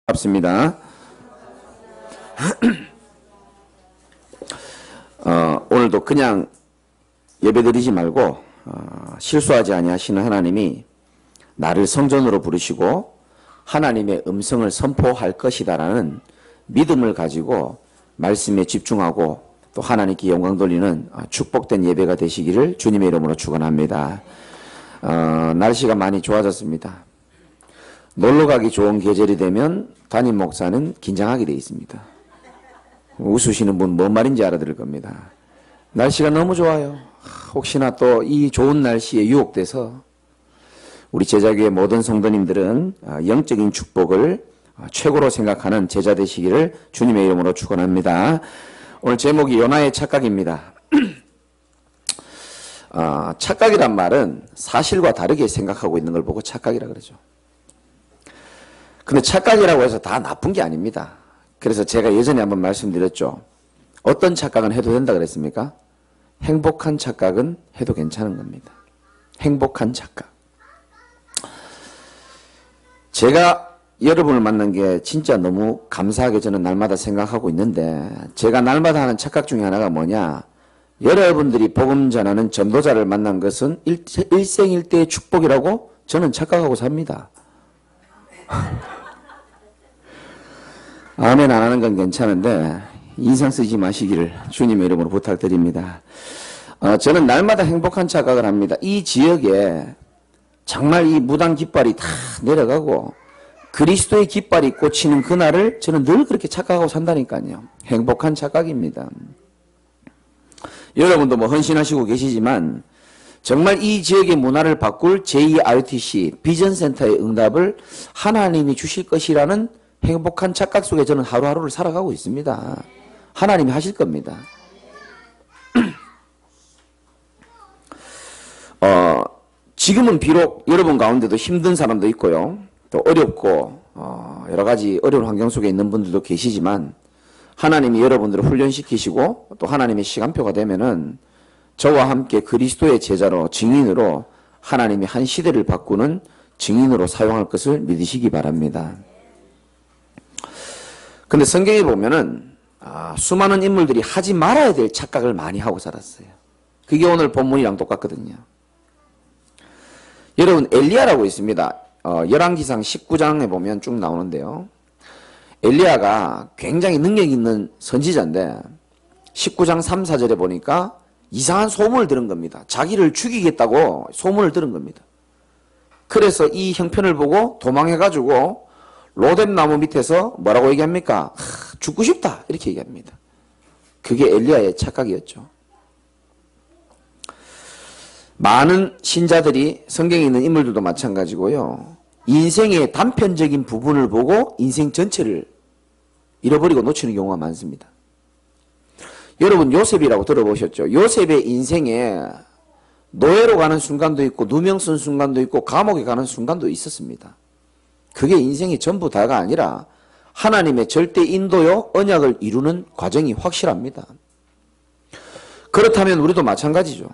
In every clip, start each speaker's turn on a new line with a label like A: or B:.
A: 반갑습니다. 오늘도 그냥 예배드리지 말고 실수하지 아니하시는 하나님이 나를 성전으로 부르시고 하나님의 음성을 선포할 것이다라는 믿음을 가지고 말씀에 집중하고 또 하나님께 영광 돌리는 축복된 예배가 되시기를 주님의 이름으로 축원합니다. 날씨가 많이 좋아졌습니다. 놀러가기 좋은 계절이 되면 담임 목사는 긴장하게 되어 있습니다. 웃으시는 분 뭔 말인지 알아들을 겁니다. 날씨가 너무 좋아요. 혹시나 또 이 좋은 날씨에 유혹돼서 우리 제자교회 모든 성도님들은 영적인 축복을 최고로 생각하는 제자 되시기를 주님의 이름으로 축원합니다. 오늘 제목이 요나의 착각입니다. 착각이란 말은 사실과 다르게 생각하고 있는 걸 보고 착각이라 그러죠. 근데 착각이라고 해서 다 나쁜 게 아닙니다. 그래서 제가 예전에 한번 말씀드렸죠. 어떤 착각은 해도 된다 그랬습니까? 행복한 착각은 해도 괜찮은 겁니다. 행복한 착각. 제가 여러분을 만난 게 진짜 너무 감사하게 저는 날마다 생각하고 있는데, 제가 날마다 하는 착각 중에 하나가 뭐냐, 여러분들이 복음 전하는 전도자를 만난 것은 일생일대의 축복이라고 저는 착각하고 삽니다. 아멘 안 하는 건 괜찮은데 인상 쓰지 마시기를 주님의 이름으로 부탁드립니다. 저는 날마다 행복한 착각을 합니다. 이 지역에 정말 이 무당 깃발이 다 내려가고 그리스도의 깃발이 꽂히는 그날을 저는 늘 그렇게 착각하고 산다니까요. 행복한 착각입니다. 여러분도 뭐 헌신하시고 계시지만 정말 이 지역의 문화를 바꿀 JRTC 비전센터의 응답을 하나님이 주실 것이라는 행복한 착각 속에 저는 하루하루를 살아가고 있습니다. 하나님이 하실 겁니다. 지금은 비록 여러분 가운데도 힘든 사람도 있고요. 또 어렵고 여러 가지 어려운 환경 속에 있는 분들도 계시지만 하나님이 여러분들을 훈련시키시고 또 하나님의 시간표가 되면은 저와 함께 그리스도의 제자로 증인으로 하나님이 한 시대를 바꾸는 증인으로 사용할 것을 믿으시기 바랍니다. 근데 성경에 보면은 수많은 인물들이 하지 말아야 될 착각을 많이 하고 살았어요. 그게 오늘 본문이랑 똑같거든요. 여러분 엘리야라고 있습니다. 열왕기상 19장에 보면 쭉 나오는데요. 엘리야가 굉장히 능력 있는 선지자인데 19장 3, 4절에 보니까 이상한 소문을 들은 겁니다. 자기를 죽이겠다고 소문을 들은 겁니다. 그래서 이 형편을 보고 도망해가지고 로뎀 나무 밑에서 뭐라고 얘기합니까? 죽고 싶다 이렇게 얘기합니다. 그게 엘리야의 착각이었죠. 많은 신자들이 성경에 있는 인물들도 마찬가지고요. 인생의 단편적인 부분을 보고 인생 전체를 잃어버리고 놓치는 경우가 많습니다. 여러분 요셉이라고 들어보셨죠? 요셉의 인생에 노예로 가는 순간도 있고 누명 쓴 순간도 있고 감옥에 가는 순간도 있었습니다. 그게 인생이 전부 다가 아니라 하나님의 절대 인도요 언약을 이루는 과정이 확실합니다. 그렇다면 우리도 마찬가지죠.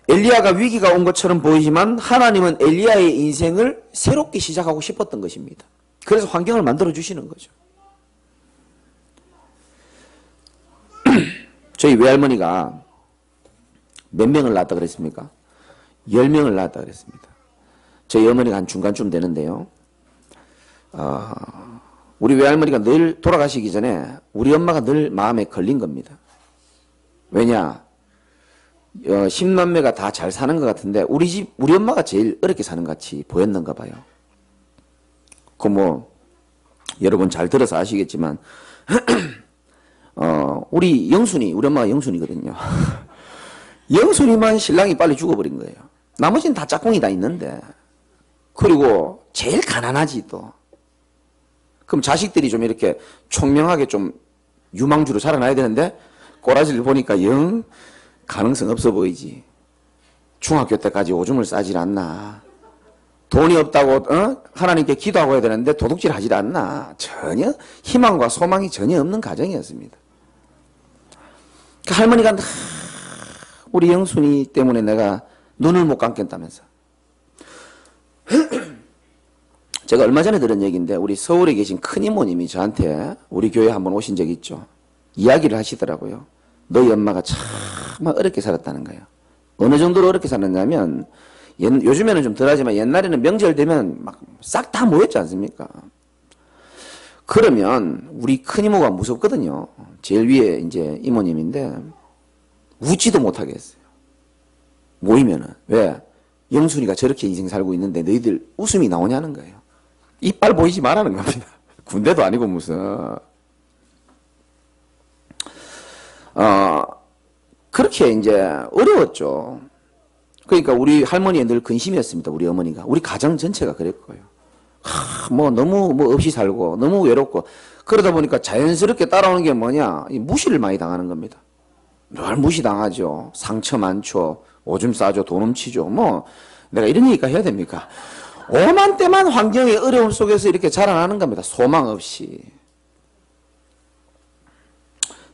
A: 엘리야가 위기가 온 것처럼 보이지만 하나님은 엘리야의 인생을 새롭게 시작하고 싶었던 것입니다. 그래서 환경을 만들어 주시는 거죠. 저희 외할머니가 몇 명을 낳았다 그랬습니까? 10명을 낳았다 그랬습니다. 저희 어머니가 한 중간쯤 되는데요. 우리 외할머니가 늘 돌아가시기 전에 우리 엄마가 늘 마음에 걸린 겁니다. 왜냐? 10남매가 다 잘 사는 것 같은데 우리 엄마가 제일 어렵게 사는 것 같이 보였는가 봐요. 여러분 잘 들어서 아시겠지만 우리 엄마가 영순이거든요. 영순이만 신랑이 빨리 죽어버린 거예요. 나머지는 다 짝꿍이 다 있는데, 그리고 제일 가난하지 또. 그럼 자식들이 좀 이렇게 총명하게 좀 유망주로 자라나야 되는데 꼬라지를 보니까 영 가능성 없어 보이지. 중학교 때까지 오줌을 싸질 않나. 돈이 없다고 하나님께 기도하고 해야 되는데 도둑질 하질 않나. 전혀 희망과 소망이 전혀 없는 가정이었습니다. 그 할머니가 우리 영순이 때문에 내가 눈을 못 감겠다면서 제가 얼마 전에 들은 얘기인데 우리 서울에 계신 큰 이모님이 저한테 우리 교회 한번 오신 적이 있죠. 이야기를 하시더라고요. 너희 엄마가 참 어렵게 살았다는 거예요. 어느 정도로 어렵게 살았냐면 요즘에는 좀 덜하지만 옛날에는 명절 되면 막 싹 다 모였지 않습니까? 그러면 우리 큰 이모가 무섭거든요. 제일 위에 이제 이모님인데 웃지도 못하게 했어요. 모이면은. 왜? 영순이가 저렇게 인생 살고 있는데 너희들 웃음이 나오냐는 거예요. 이빨 보이지 말라는 겁니다. 군대도 아니고 무슨. 그렇게 이제 어려웠죠. 그러니까 우리 할머니의 늘 근심이었습니다. 우리 어머니가. 우리 가정 전체가 그랬고요. 뭐 너무 뭐 없이 살고 너무 외롭고 그러다 보니까 자연스럽게 따라오는 게 뭐냐? 무시를 많이 당하는 겁니다. 늘 무시당하죠. 상처 많죠. 오줌 싸죠. 돈 훔치죠. 뭐 내가 이런 얘기까지 해야 됩니까? 오만 때만 환경의 어려움 속에서 이렇게 자라나는 겁니다. 소망 없이.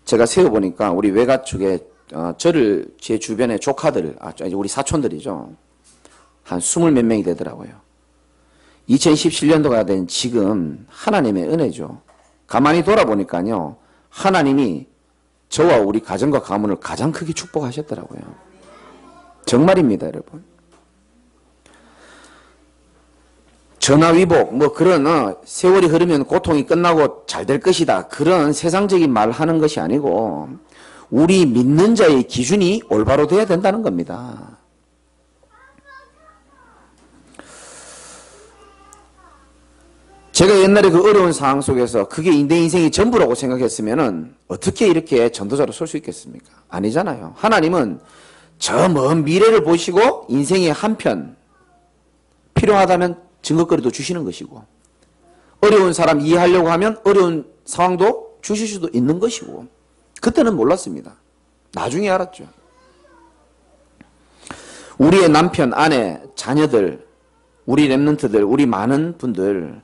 A: 제가 세어보니까 우리 외가 쪽에 저를 제 주변의 조카들, 우리 사촌들이죠. 한 20 몇 명이 되더라고요. 2017년도가 된 지금 하나님의 은혜죠. 가만히 돌아보니까요. 하나님이 저와 우리 가정과 가문을 가장 크게 축복하셨더라고요. 정말입니다, 여러분. 전화위복, 뭐 그런 세월이 흐르면 고통이 끝나고 잘 될 것이다. 그런 세상적인 말 하는 것이 아니고 우리 믿는 자의 기준이 올바로 돼야 된다는 겁니다. 제가 옛날에 그 어려운 상황 속에서 그게 내 인생이 전부라고 생각했으면은 어떻게 이렇게 전도자로 설 수 있겠습니까? 아니잖아요. 하나님은 저 먼 미래를 보시고 인생의 한편 필요하다면 증거거리도 주시는 것이고 어려운 사람 이해하려고 하면 어려운 상황도 주실 수도 있는 것이고 그때는 몰랐습니다. 나중에 알았죠. 우리의 남편, 아내, 자녀들, 우리 렘넌트들, 우리 많은 분들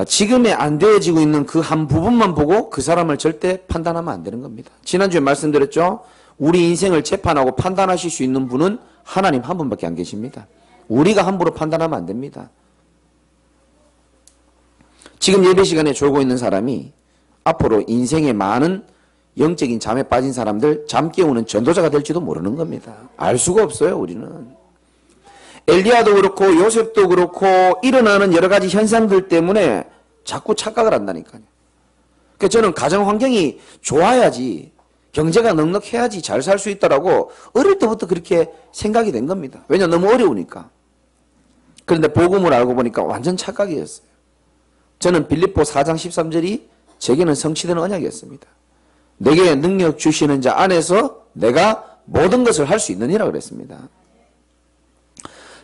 A: 지금에 안 되어지고 있는 그 한 부분만 보고 그 사람을 절대 판단하면 안 되는 겁니다. 지난주에 말씀드렸죠. 우리 인생을 재판하고 판단하실 수 있는 분은 하나님 한 분밖에 안 계십니다. 우리가 함부로 판단하면 안 됩니다. 지금 예배 시간에 졸고 있는 사람이 앞으로 인생에 많은 영적인 잠에 빠진 사람들 잠 깨우는 전도자가 될지도 모르는 겁니다. 알 수가 없어요, 우리는. 엘리야도 그렇고 요셉도 그렇고 일어나는 여러 가지 현상들 때문에 자꾸 착각을 한다니까요. 그러니까 저는 가정 환경이 좋아야지, 경제가 넉넉해야지 잘 살 수 있다라고 어릴 때부터 그렇게 생각이 된 겁니다. 왜냐, 너무 어려우니까. 그런데 복음을 알고 보니까 완전 착각이었어요. 저는 빌립보 4장 13절이 제게는 성취되는 언약이었습니다. 내게 능력 주시는 자 안에서 내가 모든 것을 할 수 있느니라 그랬습니다.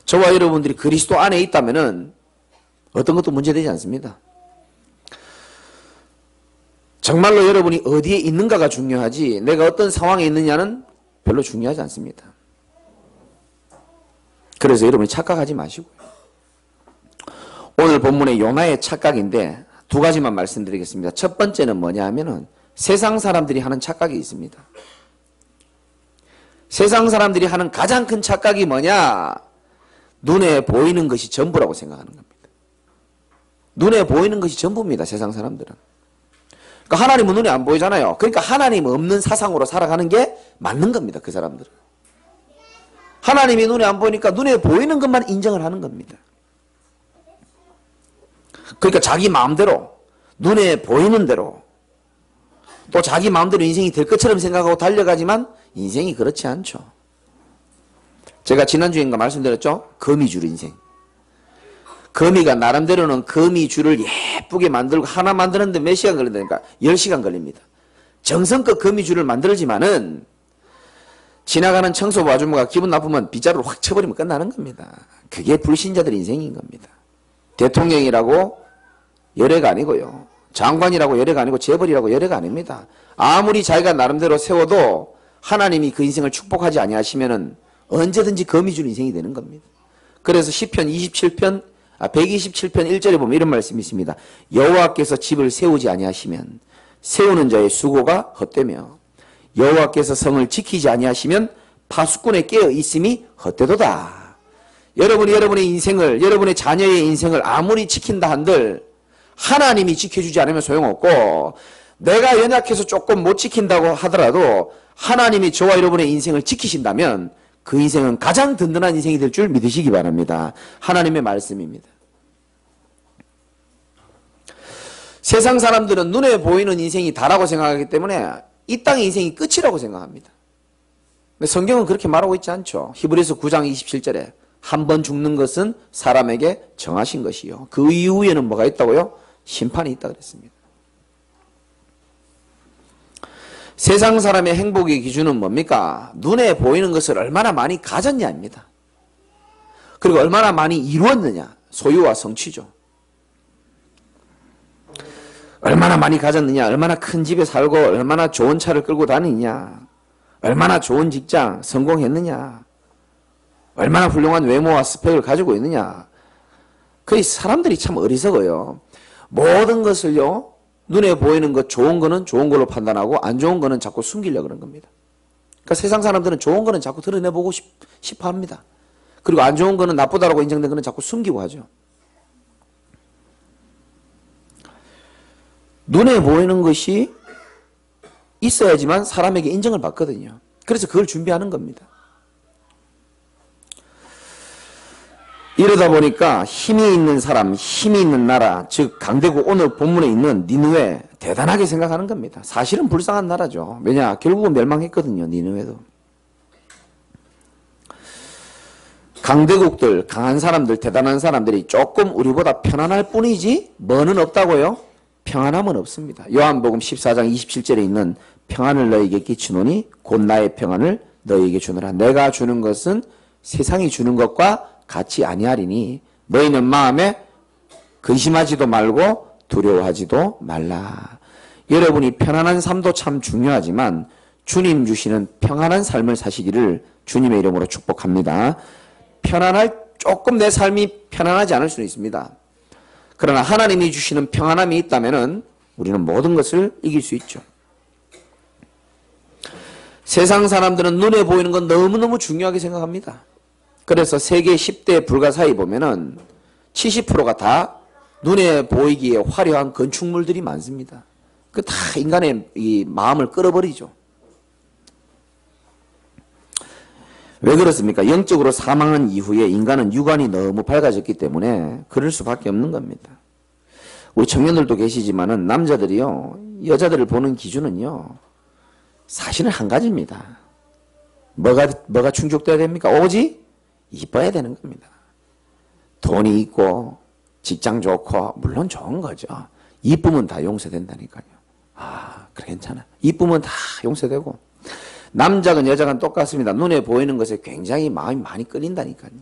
A: 저와 여러분들이 그리스도 안에 있다면은 어떤 것도 문제되지 않습니다. 정말로 여러분이 어디에 있는가가 중요하지 내가 어떤 상황에 있느냐는 별로 중요하지 않습니다. 그래서 여러분이 착각하지 마시고요. 오늘 본문의 요나의 착각인데 두 가지만 말씀드리겠습니다. 첫 번째는 뭐냐 하면은 세상 사람들이 하는 착각이 있습니다. 세상 사람들이 하는 가장 큰 착각이 뭐냐? 눈에 보이는 것이 전부라고 생각하는 겁니다. 눈에 보이는 것이 전부입니다. 세상 사람들은. 그러니까 하나님은 눈에 안 보이잖아요. 그러니까 하나님 없는 사상으로 살아가는 게 맞는 겁니다. 그 사람들은. 하나님이 눈에 안 보이니까 눈에 보이는 것만 인정을 하는 겁니다. 그러니까 자기 마음대로 눈에 보이는 대로 또 자기 마음대로 인생이 될 것처럼 생각하고 달려가지만 인생이 그렇지 않죠. 제가 지난주인가 말씀드렸죠. 거미줄 인생. 거미가 나름대로는 거미줄을 예쁘게 만들고 하나 만드는데 몇 시간 걸린다니까? 10시간 걸립니다. 정성껏 거미줄을 만들지만은 지나가는 청소부 아줌마가 기분 나쁘면 빗자루를 확 쳐버리면 끝나는 겁니다. 그게 불신자들 인생인 겁니다. 대통령이라고 열애가 아니고요. 장관이라고 열애가 아니고 재벌이라고 열애가 아닙니다. 아무리 자기가 나름대로 세워도 하나님이 그 인생을 축복하지 아니하시면은 언제든지 거미줄 인생이 되는 겁니다. 그래서 시편 127편 1절에 보면 이런 말씀이 있습니다. 여호와께서 집을 세우지 아니하시면 세우는 자의 수고가 헛되며 여호와께서 성을 지키지 아니하시면 파수꾼의 깨어 있음이 헛되도다. 여러분이 여러분의 인생을, 여러분의 자녀의 인생을 아무리 지킨다 한들 하나님이 지켜주지 않으면 소용없고, 내가 연약해서 조금 못 지킨다고 하더라도 하나님이 저와 여러분의 인생을 지키신다면 그 인생은 가장 든든한 인생이 될 줄 믿으시기 바랍니다. 하나님의 말씀입니다. 세상 사람들은 눈에 보이는 인생이 다라고 생각하기 때문에 이 땅의 인생이 끝이라고 생각합니다. 근데 성경은 그렇게 말하고 있지 않죠. 히브리서 9장 27절에 한 번 죽는 것은 사람에게 정하신 것이요. 그 이후에는 뭐가 있다고요? 심판이 있다 그랬습니다. 세상 사람의 행복의 기준은 뭡니까? 눈에 보이는 것을 얼마나 많이 가졌냐입니다. 그리고 얼마나 많이 이루었느냐. 소유와 성취죠. 얼마나 많이 가졌느냐, 얼마나 큰 집에 살고 얼마나 좋은 차를 끌고 다니냐, 얼마나 좋은 직장 성공했느냐, 얼마나 훌륭한 외모와 스펙을 가지고 있느냐. 그 사람들이 참 어리석어요. 모든 것을요, 눈에 보이는 것 좋은 거는 좋은 걸로 판단하고 안 좋은 거는 자꾸 숨기려고 그런 겁니다. 그러니까 세상 사람들은 좋은 거는 자꾸 드러내보고 싶어 합니다. 그리고 안 좋은 거는 나쁘다라고 인정된 거는 자꾸 숨기고 하죠. 눈에 보이는 것이 있어야지만 사람에게 인정을 받거든요. 그래서 그걸 준비하는 겁니다. 이러다 보니까 힘이 있는 사람, 힘이 있는 나라, 즉 강대국 오늘 본문에 있는 니느웨 대단하게 생각하는 겁니다. 사실은 불쌍한 나라죠. 왜냐? 결국은 멸망했거든요. 니느웨도. 강대국들, 강한 사람들, 대단한 사람들이 조금 우리보다 편안할 뿐이지 뭐는 없다고요? 평안함은 없습니다. 요한복음 14장 27절에 있는 평안을 너에게 끼치노니 곧 나의 평안을 너에게 주노라. 내가 주는 것은 세상이 주는 것과 같이 아니하리니 너희는 마음에 근심하지도 말고 두려워하지도 말라. 여러분이 편안한 삶도 참 중요하지만 주님 주시는 평안한 삶을 사시기를 주님의 이름으로 축복합니다. 조금 내 삶이 편안하지 않을 수는 있습니다. 그러나 하나님이 주시는 평안함이 있다면 우리는 모든 것을 이길 수 있죠. 세상 사람들은 눈에 보이는 건 너무너무 중요하게 생각합니다. 그래서 세계 10대 불가사의 보면은 70%가 다 눈에 보이기에 화려한 건축물들이 많습니다. 그 다 인간의 이 마음을 끌어버리죠. 왜 그렇습니까? 영적으로 사망한 이후에 인간은 육안이 너무 밝아졌기 때문에 그럴 수밖에 없는 겁니다. 우리 청년들도 계시지만은 남자들이요, 여자들을 보는 기준은요, 사실은 한 가지입니다. 뭐가 충족돼야 됩니까? 오직 이뻐야 되는 겁니다. 돈이 있고 직장 좋고 물론 좋은 거죠. 이쁘면 다 용서된다니까요. 그래 괜찮아. 이쁘면 다 용서되고. 남자건 여자건 똑같습니다. 눈에 보이는 것에 굉장히 마음이 많이 끌린다니까요.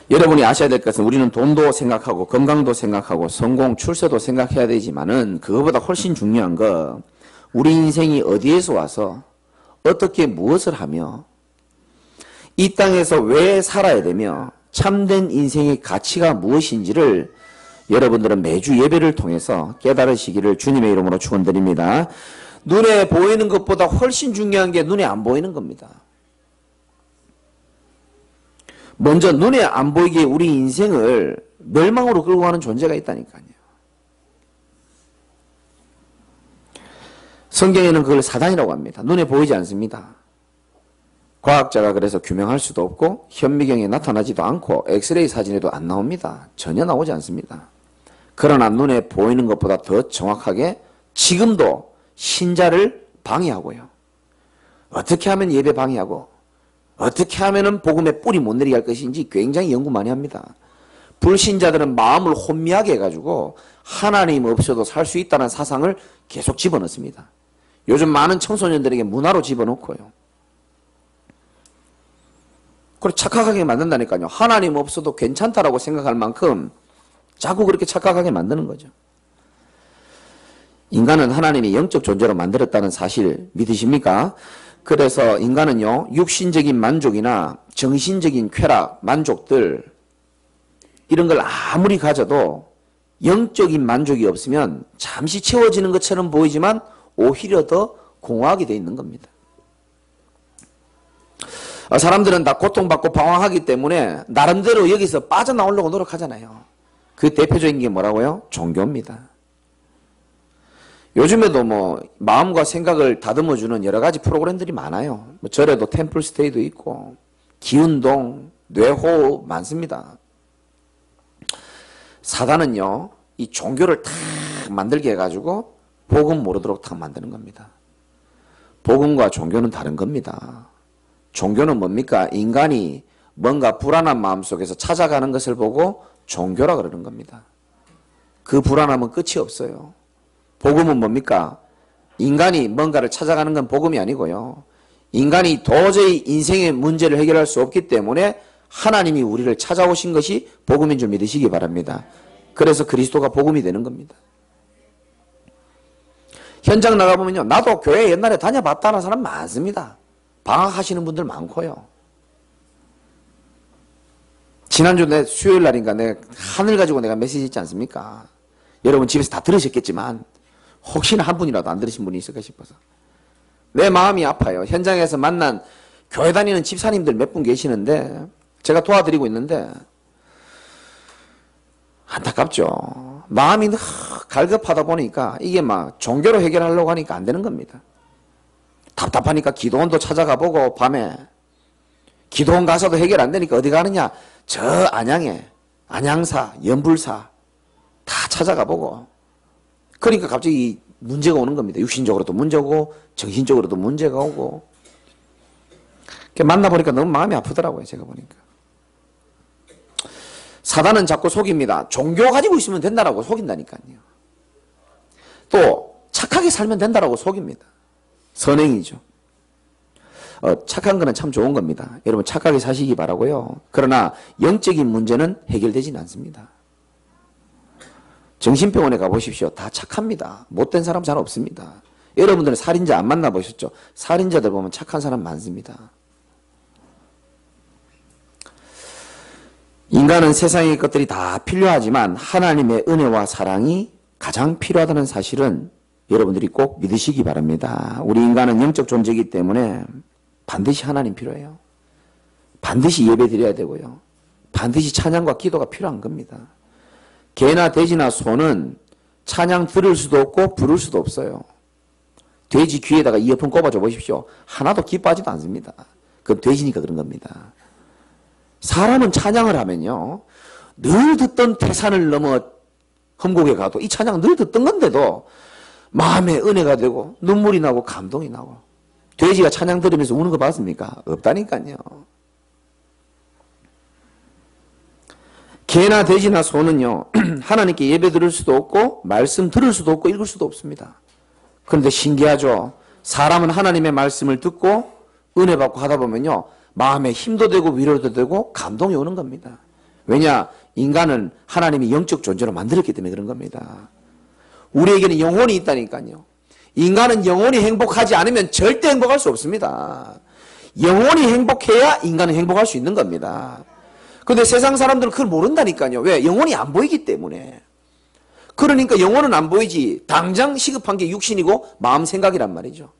A: 여러분이 아셔야 될 것은 우리는 돈도 생각하고 건강도 생각하고 성공, 출세도 생각해야 되지만은 그거보다 훨씬 중요한 거 우리 인생이 어디에서 와서 어떻게 무엇을 하며 이 땅에서 왜 살아야 되며 참된 인생의 가치가 무엇인지를 여러분들은 매주 예배를 통해서 깨달으시기를 주님의 이름으로 축원드립니다. 눈에 보이는 것보다 훨씬 중요한 게 눈에 안 보이는 겁니다. 먼저 눈에 안 보이게 우리 인생을 멸망으로 끌고 가는 존재가 있다니까요. 성경에는 그걸 사단이라고 합니다. 눈에 보이지 않습니다. 과학자가 그래서 규명할 수도 없고 현미경에 나타나지도 않고 엑스레이 사진에도 안 나옵니다. 전혀 나오지 않습니다. 그러나 눈에 보이는 것보다 더 정확하게 지금도 신자를 방해하고요. 어떻게 하면 예배 방해하고 어떻게 하면 복음의 뿌리 못 내리게 할 것인지 굉장히 연구 많이 합니다. 불신자들은 마음을 혼미하게 해가지고 하나님 없어도 살 수 있다는 사상을 계속 집어넣습니다. 요즘 많은 청소년들에게 문화로 집어넣고요. 그걸 착각하게 만든다니까요. 하나님 없어도 괜찮다라고 생각할 만큼 자꾸 그렇게 착각하게 만드는 거죠. 인간은 하나님이 영적 존재로 만들었다는 사실 믿으십니까? 그래서 인간은요, 육신적인 만족이나 정신적인 쾌락, 만족들 이런 걸 아무리 가져도 영적인 만족이 없으면 잠시 채워지는 것처럼 보이지만 오히려 더 공허하게 돼 있는 겁니다. 사람들은 다 고통받고 방황하기 때문에 나름대로 여기서 빠져나오려고 노력하잖아요. 그 대표적인 게 뭐라고요? 종교입니다. 요즘에도 뭐 마음과 생각을 다듬어주는 여러 가지 프로그램들이 많아요. 뭐 절에도 템플스테이도 있고 기운동, 뇌호흡 많습니다. 사단은요, 이 종교를 탁 만들게 해가지고 복음 모르도록 탁 만드는 겁니다. 복음과 종교는 다른 겁니다. 종교는 뭡니까? 인간이 뭔가 불안한 마음속에서 찾아가는 것을 보고 종교라 그러는 겁니다. 그 불안함은 끝이 없어요. 복음은 뭡니까? 인간이 뭔가를 찾아가는 건 복음이 아니고요. 인간이 도저히 인생의 문제를 해결할 수 없기 때문에 하나님이 우리를 찾아오신 것이 복음인 줄 믿으시기 바랍니다. 그래서 그리스도가 복음이 되는 겁니다. 현장 나가보면요, 나도 교회 옛날에 다녀봤다는 사람 많습니다. 방학하시는 분들 많고요. 지난주 내 수요일 날인가 내가 하늘 가지고 내가 메시지 했지 않습니까? 여러분 집에서 다 들으셨겠지만 혹시나 한 분이라도 안 들으신 분이 있을까 싶어서 내 마음이 아파요. 현장에서 만난 교회 다니는 집사님들 몇 분 계시는데 제가 도와드리고 있는데 안타깝죠. 마음이 갈급하다 보니까 이게 막 종교로 해결하려고 하니까 안 되는 겁니다. 답답하니까 기도원도 찾아가 보고 밤에 기도원 가서도 해결 안 되니까 어디 가느냐? 저 안양에 안양사, 연불사 다 찾아가 보고 그러니까 갑자기 문제가 오는 겁니다. 육신적으로도 문제가 오고 정신적으로도 문제가 오고 만나보니까 너무 마음이 아프더라고요. 제가 보니까. 사단은 자꾸 속입니다. 종교 가지고 있으면 된다라고 속인다니까요. 또 착하게 살면 된다라고 속입니다. 선행이죠. 착한 거는 참 좋은 겁니다. 여러분 착하게 사시기 바라고요. 그러나 영적인 문제는 해결되지는 않습니다. 정신병원에 가보십시오. 다 착합니다. 못된 사람 잘 없습니다. 여러분들은 살인자 안 만나보셨죠? 살인자들 보면 착한 사람 많습니다. 인간은 세상의 것들이 다 필요하지만 하나님의 은혜와 사랑이 가장 필요하다는 사실은 여러분들이 꼭 믿으시기 바랍니다. 우리 인간은 영적 존재이기 때문에 반드시 하나님 필요해요. 반드시 예배 드려야 되고요. 반드시 찬양과 기도가 필요한 겁니다. 개나 돼지나 소는 찬양 들을 수도 없고 부를 수도 없어요. 돼지 귀에다가 이어폰 꼽아줘 보십시오. 하나도 기뻐하지도 않습니다. 그건 돼지니까 그런 겁니다. 사람은 찬양을 하면요, 늘 듣던 태산을 넘어 험곡에 가도 이 찬양 늘 듣던 건데도 마음에 은혜가 되고 눈물이 나고 감동이 나고. 돼지가 찬양 들으면서 우는 거 봤습니까? 없다니까요. 개나 돼지나 소는요, 하나님께 예배 드릴 수도 없고 말씀 들을 수도 없고 읽을 수도 없습니다. 그런데 신기하죠. 사람은 하나님의 말씀을 듣고 은혜 받고 하다 보면요, 마음에 힘도 되고 위로도 되고 감동이 오는 겁니다. 왜냐? 인간은 하나님이 영적 존재로 만들었기 때문에 그런 겁니다. 우리에게는 영혼이 있다니까요. 인간은 영혼이 행복하지 않으면 절대 행복할 수 없습니다. 영혼이 행복해야 인간은 행복할 수 있는 겁니다. 그런데 세상 사람들은 그걸 모른다니까요. 왜? 영혼이 안 보이기 때문에. 그러니까 영혼은 안 보이지 당장 시급한 게 육신이고 마음 생각이란 말이죠.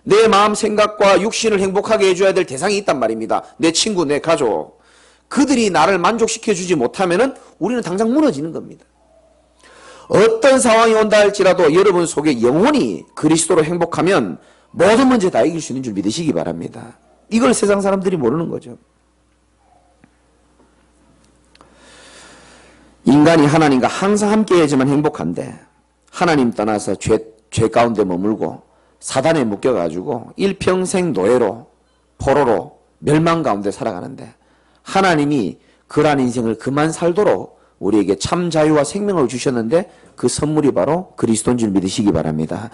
A: 내 마음 생각과 육신을 행복하게 해줘야 될 대상이 있단 말입니다. 내 친구, 내 가족. 그들이 나를 만족시켜주지 못하면 우리는 당장 무너지는 겁니다. 어떤 상황이 온다 할지라도 여러분 속에 영혼이 그리스도로 행복하면 모든 문제 다 이길 수 있는 줄 믿으시기 바랍니다. 이걸 세상 사람들이 모르는 거죠. 인간이 하나님과 항상 함께해야지만 행복한데 하나님 떠나서 죄 가운데 머물고 사단에 묶여가지고 일평생 노예로 포로로 멸망 가운데 살아가는데 하나님이 그러한 인생을 그만 살도록 우리에게 참 자유와 생명을 주셨는데 그 선물이 바로 그리스도인 줄 믿으시기 바랍니다.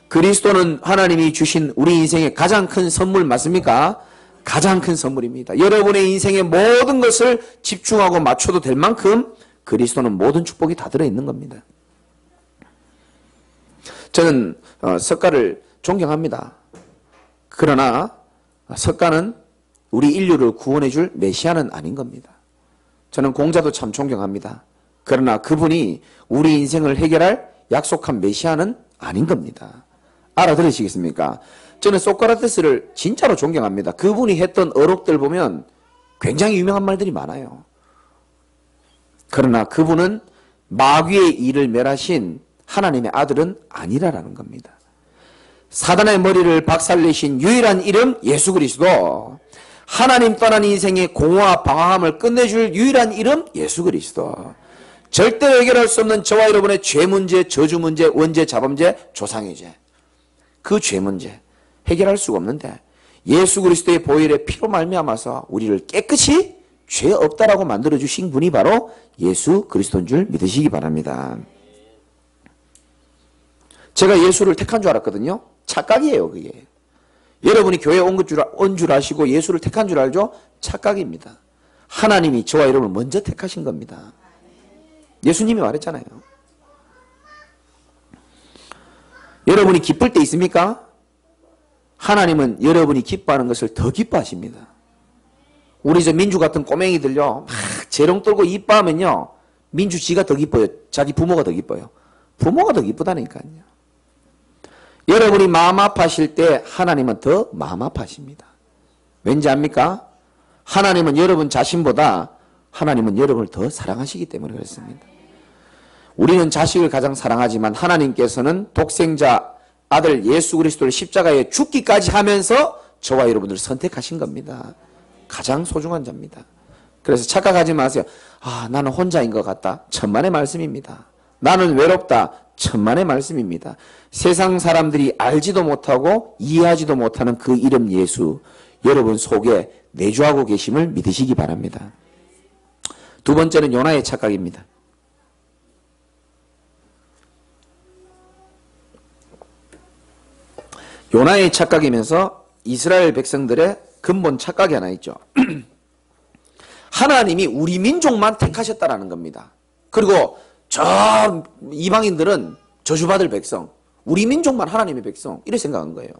A: 그리스도는 하나님이 주신 우리 인생의 가장 큰 선물 맞습니까? 가장 큰 선물입니다. 여러분의 인생의 모든 것을 집중하고 맞춰도 될 만큼 그리스도는 모든 축복이 다 들어있는 겁니다. 저는 석가를 존경합니다. 그러나 석가는 우리 인류를 구원해 줄 메시아는 아닌 겁니다. 저는 공자도 참 존경합니다. 그러나 그분이 우리 인생을 해결할 약속한 메시아는 아닌 겁니다. 알아들으시겠습니까? 저는 소크라테스를 진짜로 존경합니다. 그분이 했던 어록들 보면 굉장히 유명한 말들이 많아요. 그러나 그분은 마귀의 일을 멸하신 하나님의 아들은 아니라라는 겁니다. 사단의 머리를 박살내신 유일한 이름 예수 그리스도. 하나님 떠난 인생의 공허와 방황함을 끝내줄 유일한 이름 예수 그리스도. 절대로 해결할 수 없는 저와 여러분의 죄 문제, 저주 문제, 원죄, 자범죄, 조상의 죄. 그 죄 문제 해결할 수가 없는데 예수 그리스도의 보혈의 피로 말미암아서 우리를 깨끗이 죄 없다라고 만들어주신 분이 바로 예수 그리스도인 줄 믿으시기 바랍니다. 제가 예수를 택한 줄 알았거든요. 착각이에요, 그게. 여러분이 교회에 온 줄 아시고 예수를 택한 줄 알죠? 착각입니다. 하나님이 저와 여러분을 먼저 택하신 겁니다. 예수님이 말했잖아요. 여러분이 기쁠 때 있습니까? 하나님은 여러분이 기뻐하는 것을 더 기뻐하십니다. 우리 저 민주 같은 꼬맹이들요, 막 재롱 떨고 이뻐하면요, 민주 지가 더 기뻐요. 자기 부모가 더 기뻐요. 부모가 더 기쁘다니까요. 여러분이 마음 아파하실 때 하나님은 더 마음 아파하십니다. 왠지 압니까? 하나님은 여러분 자신보다 하나님은 여러분을 더 사랑하시기 때문에 그렇습니다. 우리는 자식을 가장 사랑하지만 하나님께서는 독생자 아들 예수 그리스도를 십자가에 죽기까지 하면서 저와 여러분들을 선택하신 겁니다. 가장 소중한 자입니다. 그래서 착각하지 마세요. 아, 나는 혼자인 것 같다. 천만의 말씀입니다. 나는 외롭다. 천만의 말씀입니다. 세상 사람들이 알지도 못하고 이해하지도 못하는 그 이름 예수, 여러분 속에 내주하고 계심을 믿으시기 바랍니다. 두 번째는 요나의 착각입니다. 요나의 착각이면서 이스라엘 백성들의 근본 착각이 하나 있죠. 하나님이 우리 민족만 택하셨다라는 겁니다. 그리고 저 이방인들은 저주받을 백성, 우리 민족만 하나님의 백성, 이렇게 생각한 거예요.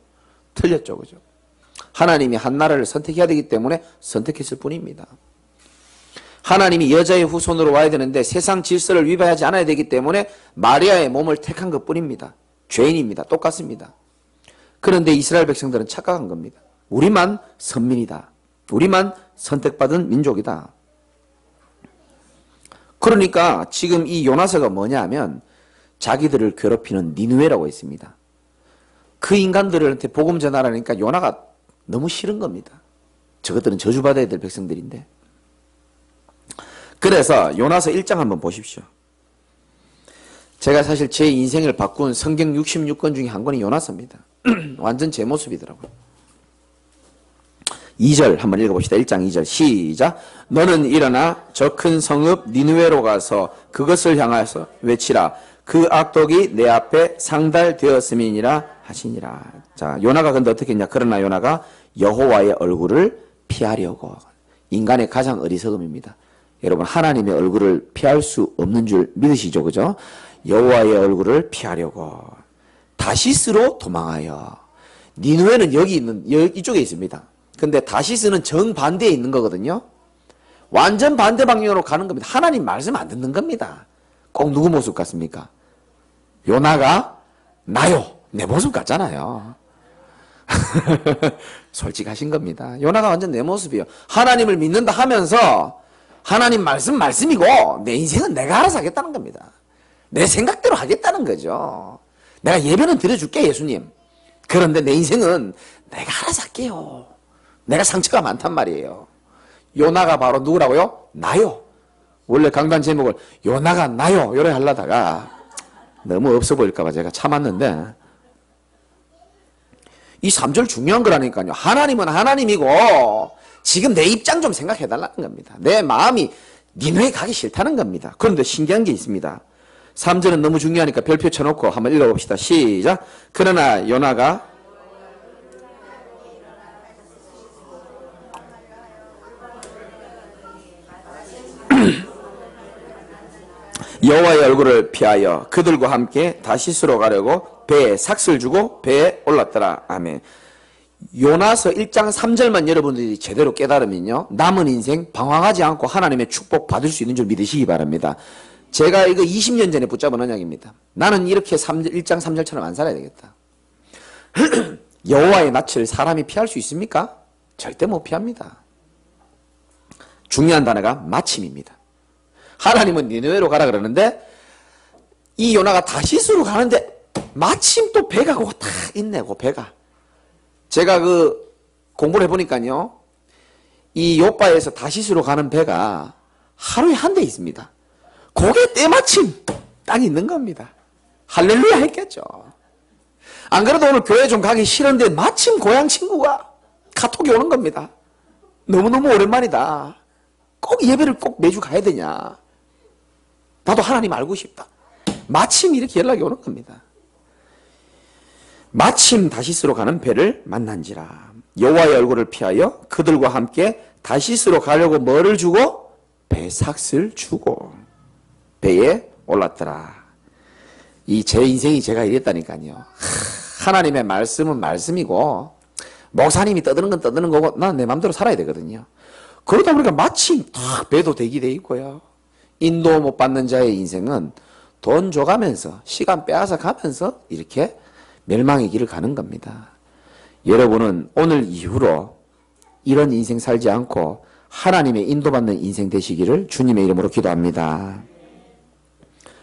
A: 틀렸죠, 그죠? 하나님이 한 나라를 선택해야 되기 때문에 선택했을 뿐입니다. 하나님이 여자의 후손으로 와야 되는데 세상 질서를 위반하지 않아야 되기 때문에 마리아의 몸을 택한 것 뿐입니다. 죄인입니다. 똑같습니다. 그런데 이스라엘 백성들은 착각한 겁니다. 우리만 선민이다. 우리만 선택받은 민족이다. 그러니까 지금 이 요나서가 뭐냐 하면 자기들을 괴롭히는 니느웨라고 했습니다. 그 인간들한테 복음 전하라니까 요나가 너무 싫은 겁니다. 저것들은 저주받아야 될 백성들인데. 그래서 요나서 1장 한번 보십시오. 제가 사실 제 인생을 바꾼 성경 66권 중에 한 권이 요나서입니다. 완전 제 모습이더라고요. 2절 한번 읽어봅시다. 1장 2절 시작. 너는 일어나 저 큰 성읍 니느웨로 가서 그것을 향하여서 외치라. 그 악독이 내 앞에 상달되었음이니라 하시니라. 자, 요나가 근데 어떻게 했냐. 그러나 요나가 여호와의 얼굴을 피하려고. 인간의 가장 어리석음입니다. 여러분 하나님의 얼굴을 피할 수 없는 줄 믿으시죠, 그죠? 여호와의 얼굴을 피하려고 다시스로 도망하여. 니느웨는 이쪽에 있습니다. 근데 다시스는 정반대에 있는 거거든요. 완전 반대 방향으로 가는 겁니다. 하나님 말씀 안 듣는 겁니다. 꼭 누구 모습 같습니까? 요나가 나요. 내 모습 같잖아요. 솔직하신 겁니다. 요나가 완전 내 모습이에요. 하나님을 믿는다 하면서 하나님 말씀이고 내 인생은 내가 알아서 하겠다는 겁니다. 내 생각대로 하겠다는 거죠. 내가 예배는 드려줄게 예수님. 그런데 내 인생은 내가 알아서 할게요. 내가 상처가 많단 말이에요. 요나가 바로 누구라고요? 나요. 원래 강단 제목을 요나가 나요 요래 하려다가 너무 없어 보일까봐 제가 참았는데 이 3절 중요한 거라니까요. 하나님은 하나님이고 지금 내 입장 좀 생각해달라는 겁니다. 내 마음이 니네에 가기 싫다는 겁니다. 그런데 신기한 게 있습니다. 3절은 너무 중요하니까 별표 쳐놓고 한번 읽어봅시다. 시작. 그러나 요나가 여호와의 얼굴을 피하여 그들과 함께 다시스로 가려고 배에 삭슬 주고 배에 올랐더라. 아멘. 요나서 1장 3절만 여러분들이 제대로 깨달으면요, 남은 인생 방황하지 않고 하나님의 축복 받을 수 있는 줄 믿으시기 바랍니다. 제가 이거 20년 전에 붙잡은 언약입니다. 나는 이렇게 1장 3절처럼 안 살아야 되겠다. 여호와의 낯을 사람이 피할 수 있습니까? 절대 못 피합니다. 중요한 단어가 마침입니다. 하나님은 니느웨로 가라 그러는데 이 요나가 다시스로 가는데 마침 또 배가 그거 딱 있네. 그 배가. 제가 그 공부를 해보니까요. 이 요바에서 다시스로 가는 배가 하루에 한 대 있습니다. 그게 때마침 딱 있는 겁니다. 할렐루야 했겠죠. 안 그래도 오늘 교회 좀 가기 싫은데 마침 고향 친구가 카톡이 오는 겁니다. 너무너무 오랜만이다. 꼭 예배를 꼭 매주 가야 되냐. 나도 하나님 알고 싶다. 마침 이렇게 연락이 오는 겁니다. 마침 다시스로 가는 배를 만난지라. 여호와의 얼굴을 피하여 그들과 함께 다시스로 가려고 뭐를 주고? 배삭을 주고 배에 올랐더라. 이 제 인생이 제가 이랬다니까요. 하나님의 말씀은 말씀이고 목사님이 떠드는 건 떠드는 거고 난 내 마음대로 살아야 되거든요. 그러다 보니까 마침 딱 배도 대기돼 있고요. 인도 못 받는 자의 인생은 돈 줘가면서 시간 빼앗아 가면서 이렇게 멸망의 길을 가는 겁니다. 여러분은 오늘 이후로 이런 인생 살지 않고 하나님의 인도받는 인생 되시기를 주님의 이름으로 기도합니다.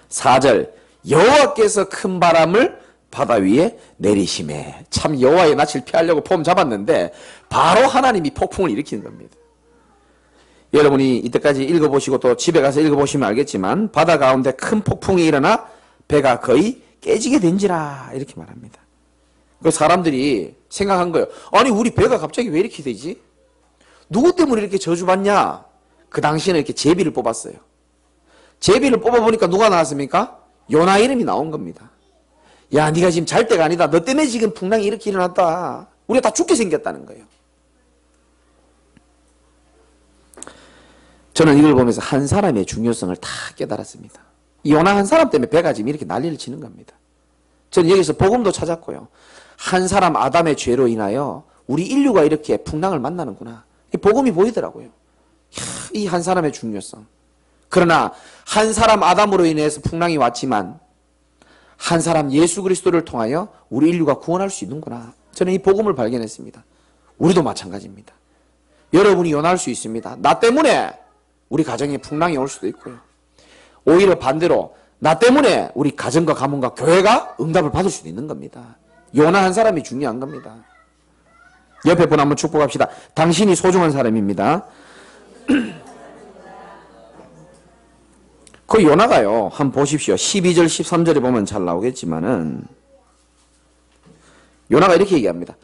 A: 4절 여호와께서 큰 바람을 바다 위에 내리심에. 참 여호와의 낯을 피하려고 폼 잡았는데 바로 하나님이 폭풍을 일으키는 겁니다. 여러분이 이때까지 읽어보시고 또 집에 가서 읽어보시면 알겠지만 바다 가운데 큰 폭풍이 일어나 배가 거의 깨지게 된지라 이렇게 말합니다. 그 사람들이 생각한 거예요. 아니 우리 배가 갑자기 왜 이렇게 되지? 누구 때문에 이렇게 저주받냐? 그 당시에는 이렇게 제비를 뽑았어요. 제비를 뽑아보니까 누가 나왔습니까? 요나 이름이 나온 겁니다. 야 네가 지금 잘 때가 아니다. 너 때문에 지금 풍랑이 이렇게 일어났다. 우리가 다 죽게 생겼다는 거예요. 저는 이걸 보면서 한 사람의 중요성을 다 깨달았습니다. 이 요나 한 사람 때문에 배가 지금 이렇게 난리를 치는 겁니다. 저는 여기서 복음도 찾았고요. 한 사람 아담의 죄로 인하여 우리 인류가 이렇게 풍랑을 만나는구나. 이 복음이 보이더라고요. 이 한 사람의 중요성. 그러나 한 사람 아담으로 인해서 풍랑이 왔지만 한 사람 예수 그리스도를 통하여 우리 인류가 구원할 수 있는구나. 저는 이 복음을 발견했습니다. 우리도 마찬가지입니다. 여러분이 요나할 수 있습니다. 나 때문에 우리 가정에 풍랑이 올 수도 있고요. 오히려 반대로 나 때문에 우리 가정과 가문과 교회가 응답을 받을 수도 있는 겁니다. 요나 한 사람이 중요한 겁니다. 옆에 분 한번 축복합시다. 당신이 소중한 사람입니다. 그 요나가요. 한번 보십시오. 12절 13절에 보면 잘 나오겠지만은 요나가 이렇게 얘기합니다.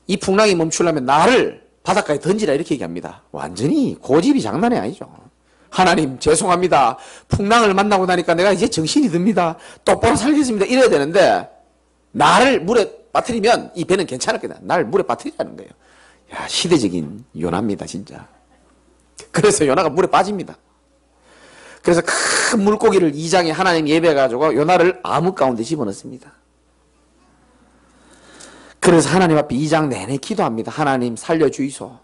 A: 이 풍랑이 멈추려면 나를 바닷가에 던지라 이렇게 얘기합니다. 완전히 고집이 장난이 아니죠. 하나님 죄송합니다. 풍랑을 만나고 나니까 내가 이제 정신이 듭니다. 똑바로 살겠습니다. 이래야 되는데 나를 물에 빠뜨리면 이 배는 괜찮을 거다. 나를 물에 빠뜨리자는 거예요. 야, 시대적인 요나입니다 진짜. 그래서 요나가 물에 빠집니다. 그래서 큰 물고기를 2장에 하나님 예배해가지고 요나를 암흑 가운데 집어넣습니다. 그래서 하나님 앞에 2장 내내 기도합니다. 하나님 살려주이소.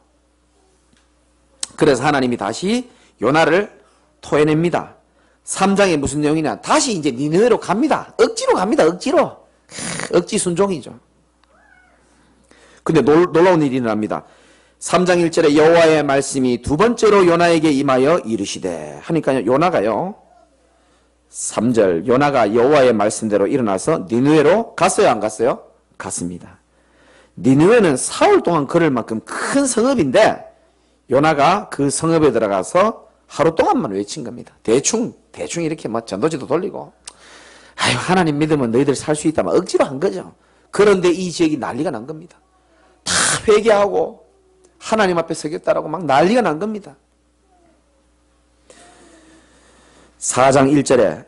A: 그래서 하나님이 다시 요나를 토해냅니다. 3장에 무슨 내용이냐. 다시 이제 니느웨로 갑니다. 억지로 갑니다. 억지로. 억지 순종이죠. 근데 놀라운 일이 일어납니다. 3장 1절에 여호와의 말씀이 두 번째로 요나에게 임하여 이르시되 하니까요. 요나가요. 3절 요나가 여호와의 말씀대로 일어나서 니느웨로 갔어요? 안 갔어요? 갔습니다. 니느웨는 사흘 동안 걸을 만큼 큰 성읍인데 요나가 그 성읍에 들어가서 하루 동안만 외친 겁니다. 대충 이렇게 막 전도지도 돌리고 아유 하나님 믿으면 너희들 살 수 있다 막 억지로 한 거죠. 그런데 이 지역이 난리가 난 겁니다. 다 회개하고 하나님 앞에 서겠다라고 막 난리가 난 겁니다. 4장 1절에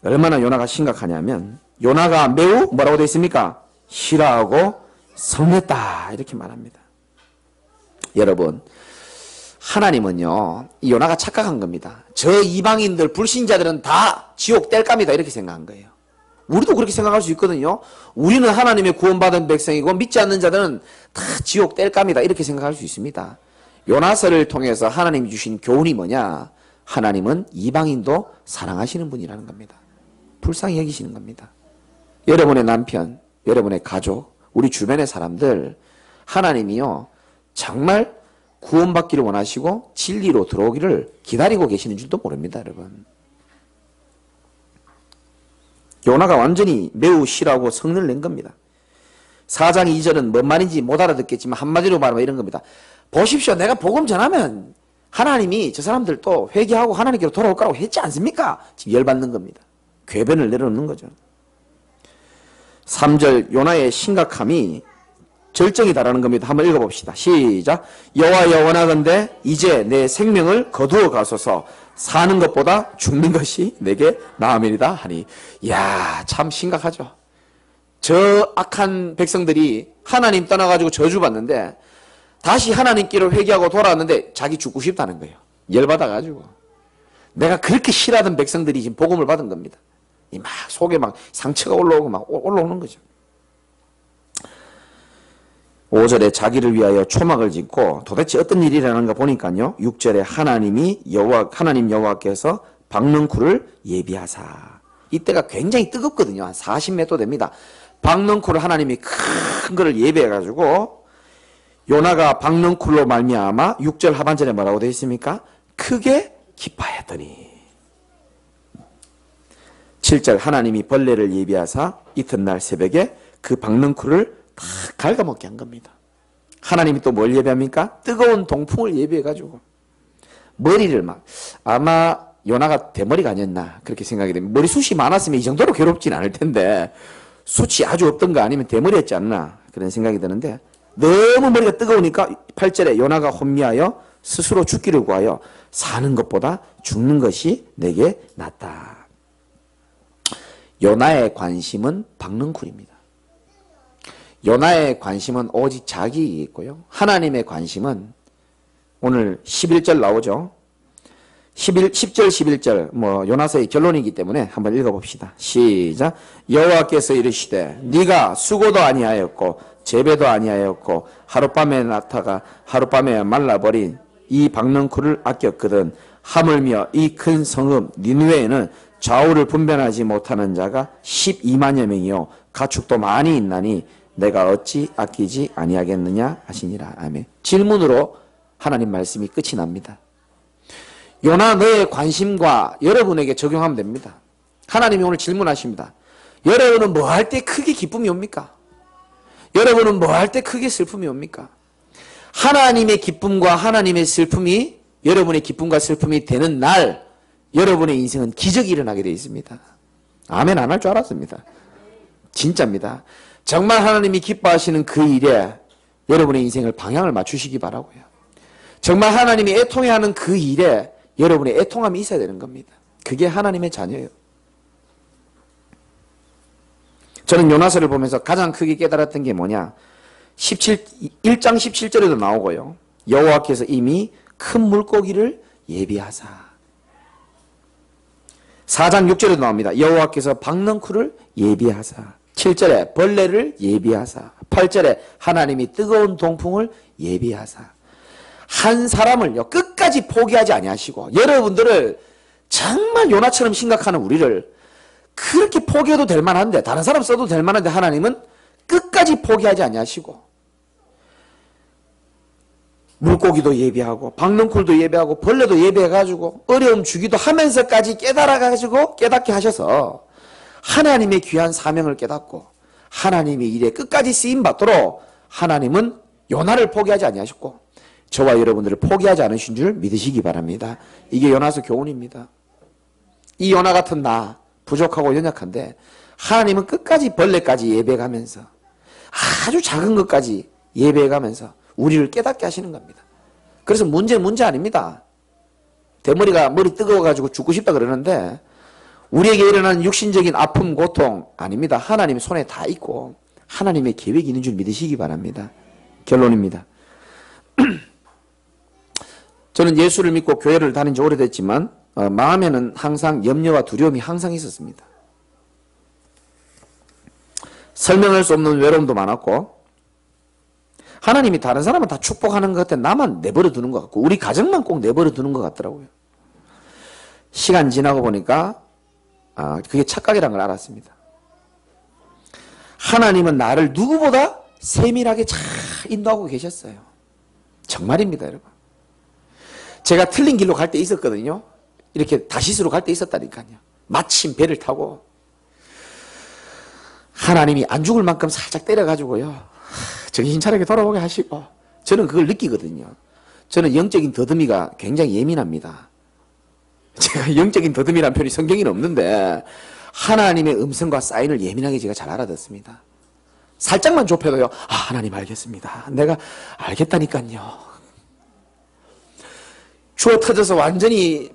A: 얼마나 요나가 심각하냐면 요나가 매우 뭐라고 되어 있습니까? 싫어하고 성냈다 이렇게 말합니다. 여러분 하나님은요 이 요나가 착각한 겁니다. 저 이방인들 불신자들은 다 지옥 뗄 겁니다 이렇게 생각한 거예요. 우리도 그렇게 생각할 수 있거든요. 우리는 하나님의 구원받은 백성이고 믿지 않는 자들은 다 지옥 뗄 겁니다 이렇게 생각할 수 있습니다. 요나서를 통해서 하나님이 주신 교훈이 뭐냐. 하나님은 이방인도 사랑하시는 분이라는 겁니다. 불쌍히 여기시는 겁니다. 여러분의 남편, 여러분의 가족, 우리 주변의 사람들 하나님이요 정말 구원받기를 원하시고 진리로 들어오기를 기다리고 계시는 줄도 모릅니다, 여러분. 요나가 완전히 매우 싫어하고 성을 낸 겁니다. 4장 2절은 뭔 말인지 못 알아듣겠지만 한마디로 말하면 이런 겁니다. 보십시오. 내가 복음 전하면 하나님이 저 사람들 또 회개하고 하나님께로 돌아올 거라고 했지 않습니까? 지금 열받는 겁니다. 궤변을 내려놓는 거죠. 3절 요나의 심각함이 절정이 달하는 겁니다. 한번 읽어봅시다. 시작. 여호와여 원하건대 이제 내 생명을 거두어 가소서. 사는 것보다 죽는 것이 내게 나음이니이다 하니. 이야, 참 심각하죠. 저 악한 백성들이 하나님 떠나가지고 저주받는데 다시 하나님께로 회개하고 돌아왔는데 자기 죽고 싶다는 거예요. 열받아가지고. 내가 그렇게 싫어하던 백성들이 지금 복음을 받은 겁니다. 이 막 속에 막 상처가 올라오고 막 올라오는 거죠. 5절에 자기를 위하여 초막을 짓고 도대체 어떤 일이 일어나는가 보니까요. 6절에 하나님 여호와께서 박능쿨을 예비하사. 이때가 굉장히 뜨겁거든요. 한 40m 됩니다. 박능쿨을 하나님이 큰 거를 예비해가지고 요나가 박능쿨로 말미암아 6절 하반절에 뭐라고 되어 있습니까? 크게 기뻐하였더니. 7절 하나님이 벌레를 예비하사 이튿날 새벽에 그 박능쿨을 다 갉아먹게 한 겁니다. 하나님이 또 뭘 예비합니까? 뜨거운 동풍을 예비해가지고 머리를 막 아마 요나가 대머리가 아니었나 그렇게 생각이 됩니다. 머리숱이 많았으면 이 정도로 괴롭진 않을 텐데 숱이 아주 없던가 아니면 대머리였지 않나 그런 생각이 드는데 너무 머리가 뜨거우니까 8절에 요나가 혼미하여 스스로 죽기를 구하여 사는 것보다 죽는 것이 내게 낫다. 요나의 관심은 박능쿨입니다. 요나의 관심은 오직 자기이고요. 하나님의 관심은 오늘 11절 나오죠. 10절 11절 요나서의 결론이기 때문에 한번 읽어봅시다. 시작. 여호와께서 이르시되 네가 수고도 아니하였고 재배도 아니하였고 하룻밤에 나타가 하룻밤에 말라버린 이 박능쿨을 아꼈거든. 하물며 이 큰 성읍 니느웨에는 좌우를 분별하지 못하는 자가 12만여 명이요 가축도 많이 있나니 내가 어찌 아끼지 아니하겠느냐 하시니라. 아멘. 질문으로 하나님 말씀이 끝이 납니다. 요나 너의 관심과 여러분에게 적용하면 됩니다. 하나님이 오늘 질문하십니다. 여러분은 뭐 할 때 크게 기쁨이 옵니까? 여러분은 뭐 할 때 크게 슬픔이 옵니까? 하나님의 기쁨과 하나님의 슬픔이 여러분의 기쁨과 슬픔이 되는 날 여러분의 인생은 기적이 일어나게 되어 있습니다. 아멘 안 할 줄 알았습니다. 진짜입니다. 정말 하나님이 기뻐하시는 그 일에 여러분의 인생을 방향을 맞추시기 바라고요. 정말 하나님이 애통해하는 그 일에 여러분의 애통함이 있어야 되는 겁니다. 그게 하나님의 자녀예요. 저는 요나서를 보면서 가장 크게 깨달았던 게 뭐냐. 1장 17절에도 나오고요. 여호와께서 이미 큰 물고기를 예비하사. 4장 6절에도 나옵니다. 여호와께서 박능쿨을 예비하사. 7절에 벌레를 예비하사. 8절에 하나님이 뜨거운 동풍을 예비하사. 한 사람을요 끝까지 포기하지 아니하시고 여러분들을 정말 요나처럼 심각한 우리를 그렇게 포기해도 될 만한데 다른 사람 써도 될 만한데 하나님은 끝까지 포기하지 아니하시고 물고기도 예비하고 박능쿨도 예비하고 벌레도 예비해가지고 어려움 주기도 하면서까지 깨달아가지고 깨닫게 하셔서 하나님의 귀한 사명을 깨닫고 하나님의 일에 끝까지 쓰임받도록 하나님은 요나를 포기하지 아니하셨고 저와 여러분들을 포기하지 않으신 줄 믿으시기 바랍니다. 이게 요나서 교훈입니다. 이 요나 같은 나 부족하고 연약한데 하나님은 끝까지 벌레까지 예배해가면서 아주 작은 것까지 예배해가면서 우리를 깨닫게 하시는 겁니다. 그래서 문제 아닙니다. 대머리가 머리 뜨거워가지고 죽고 싶다 그러는데 우리에게 일어나는 육신적인 아픔, 고통 아닙니다. 하나님 손에 다 있고 하나님의 계획이 있는 줄 믿으시기 바랍니다. 결론입니다. 저는 예수를 믿고 교회를 다닌 지 오래됐지만 마음에는 항상 염려와 두려움이 항상 있었습니다. 설명할 수 없는 외로움도 많았고 하나님이 다른 사람은 다 축복하는 것 같아 나만 내버려 두는 것 같고 우리 가정만 꼭 내버려 두는 것 같더라고요. 시간 지나고 보니까 그게 착각이라는 걸 알았습니다. 하나님은 나를 누구보다 세밀하게 잘 인도하고 계셨어요. 정말입니다, 여러분. 제가 틀린 길로 갈 때 있었거든요. 이렇게 다시스로 갈 때 있었다니까요. 마침 배를 타고 하나님이 안 죽을 만큼 살짝 때려가지고요, 정신 차리게 돌아오게 하시고, 저는 그걸 느끼거든요. 저는 영적인 더듬이가 굉장히 예민합니다. 제가 영적인 더듬이라는 표현이 성경에는 없는데 하나님의 음성과 사인을 예민하게 제가 잘 알아듣습니다. 살짝만 좁혀도요, 아, 하나님 알겠습니다. 내가 알겠다니까요. 주어 터져서 완전히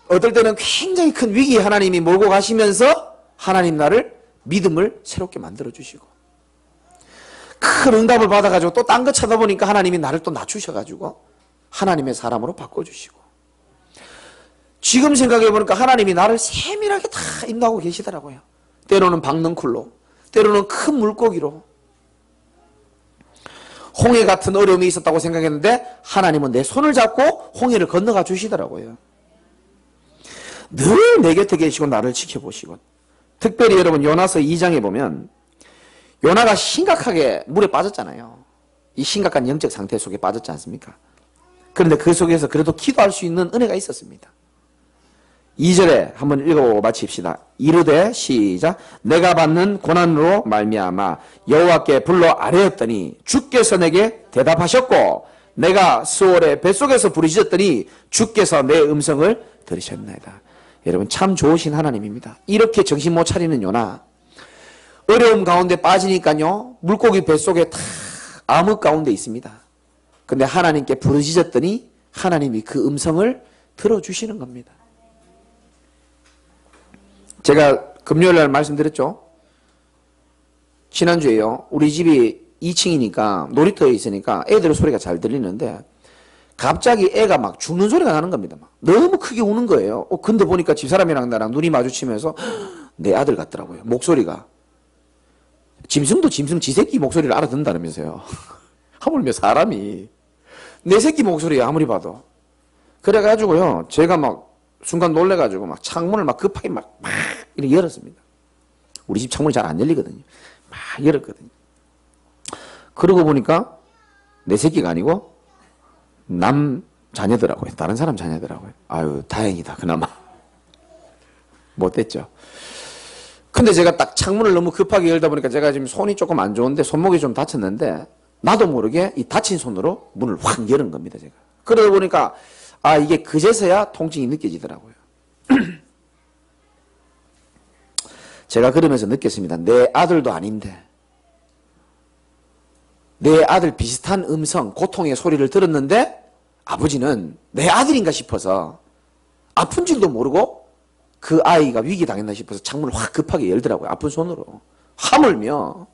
A: 어떨 때는 굉장히 큰 위기에 하나님이 몰고 가시면서 하나님 나를 믿음을 새롭게 만들어주시고, 큰 응답을 받아가지고 또 딴 거 쳐다보니까 하나님이 나를 또 낮추셔가지고 하나님의 사람으로 바꿔주시고, 지금 생각해보니까 하나님이 나를 세밀하게 다 인도하고 계시더라고요. 때로는 박넝쿨로, 때로는 큰 물고기로. 홍해 같은 어려움이 있었다고 생각했는데 하나님은 내 손을 잡고 홍해를 건너가 주시더라고요. 늘 내 곁에 계시고 나를 지켜보시고. 특별히 여러분 요나서 2장에 보면 요나가 심각하게 물에 빠졌잖아요. 이 심각한 영적 상태 속에 빠졌지 않습니까? 그런데 그 속에서 그래도 기도할 수 있는 은혜가 있었습니다. 2절에 한번 읽어보고 마칩시다. 이르되 시작. 내가 받는 고난으로 말미암아 여호와께 불러 아뢰었더니 주께서 내게 대답하셨고 내가 스올의 뱃속에서 부르짖었더니 주께서 내 음성을 들으셨나이다. 여러분 참 좋으신 하나님입니다. 이렇게 정신 못 차리는 요나, 어려움 가운데 빠지니까요 물고기 뱃속에 다 암흑 가운데 있습니다. 근데 하나님께 부르짖었더니 하나님이 그 음성을 들어주시는 겁니다. 제가 금요일날 말씀드렸죠. 지난주에요. 우리 집이 2층이니까 놀이터에 있으니까 애들 소리가 잘 들리는데 갑자기 애가 막 죽는 소리가 나는 겁니다. 막. 너무 크게 우는 거예요. 근데 보니까 집사람이랑 나랑 눈이 마주치면서 내 아들 같더라고요. 목소리가. 짐승도 짐승 지 새끼 목소리를 알아듣는다면서요. 하물며 사람이 내 새끼 목소리야 아무리 봐도. 그래가지고요 제가 막 순간 놀래가지고 막 창문을 막 급하게 막 이렇게 열었습니다. 우리 집 창문이 잘 안 열리거든요. 막 열었거든요. 그러고 보니까 내 새끼가 아니고 남 자녀더라고요. 다른 사람 자녀더라고요. 아유 다행이다 그나마. 못됐죠. 근데 제가 딱 창문을 너무 급하게 열다 보니까 제가 지금 손이 조금 안 좋은데 손목이 좀 다쳤는데 나도 모르게 이 다친 손으로 문을 확 여는 겁니다. 제가. 그러다 보니까 아 이게 그제서야 통증이 느껴지더라고요. 제가 그러면서 느꼈습니다. 내 아들도 아닌데 내 아들 비슷한 음성, 고통의 소리를 들었는데 아버지는 내 아들인가 싶어서 아픈 줄도 모르고 그 아이가 위기 당했나 싶어서 창문을 확 급하게 열더라고요. 아픈 손으로. 하물며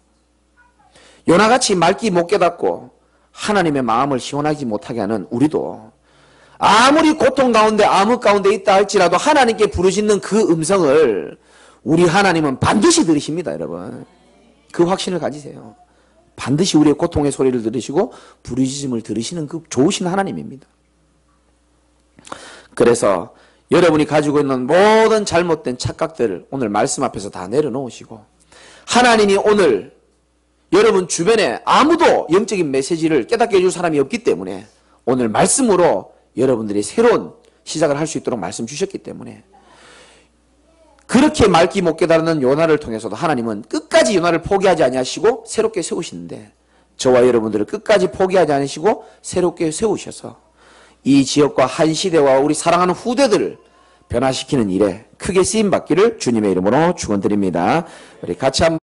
A: 요나같이 맑기 못 깨닫고 하나님의 마음을 시원하지 못하게 하는 우리도 아무리 고통 가운데 암흑 가운데 있다 할지라도 하나님께 부르짖는 그 음성을 우리 하나님은 반드시 들으십니다. 여러분. 그 확신을 가지세요. 반드시 우리의 고통의 소리를 들으시고 부르짖음을 들으시는 그 좋으신 하나님입니다. 그래서 여러분이 가지고 있는 모든 잘못된 착각들을 오늘 말씀 앞에서 다 내려놓으시고 하나님이 오늘 여러분 주변에 아무도 영적인 메시지를 깨닫게 해줄 사람이 없기 때문에 오늘 말씀으로 여러분들이 새로운 시작을 할 수 있도록 말씀 주셨기 때문에 그렇게 맑기 못 깨달는 요나를 통해서도 하나님은 끝까지 요나를 포기하지 아니하시고 새롭게 세우시는데 저와 여러분들을 끝까지 포기하지 않으시고 새롭게 세우셔서 이 지역과 한 시대와 우리 사랑하는 후대들을 변화시키는 일에 크게 쓰임받기를 주님의 이름으로 축원드립니다. 우리 같이 한번